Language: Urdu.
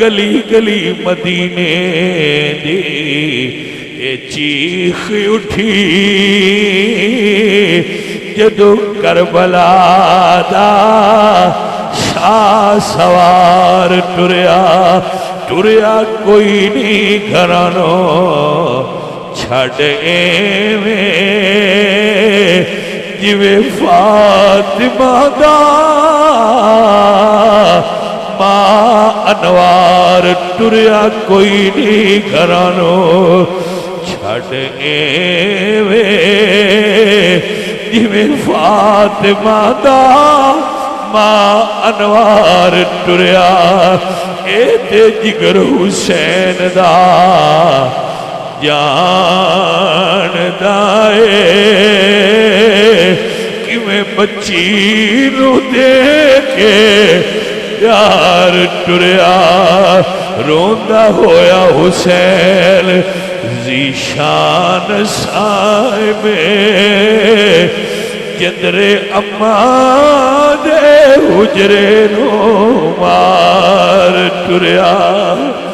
گلی گلی مدینے دی اے چیخ اٹھی جدو کربلا دا شاہ سوار ٹریا کوئی نہیں گھرانو چھڑ ایویں جویں فاطمہ دا ماں انوار ٹریا کوئی نہیں گھرانو چھڑ ایویں جویں فاطمہ دا ماں انوار ٹریا اے تے جگر حسین دا جان دائے کہ میں بچی نو دے کے پیار ٹریا روندہ ہویا حسین ذیشان صاحب جندرے اماں دے حجرے نو مار ٹریا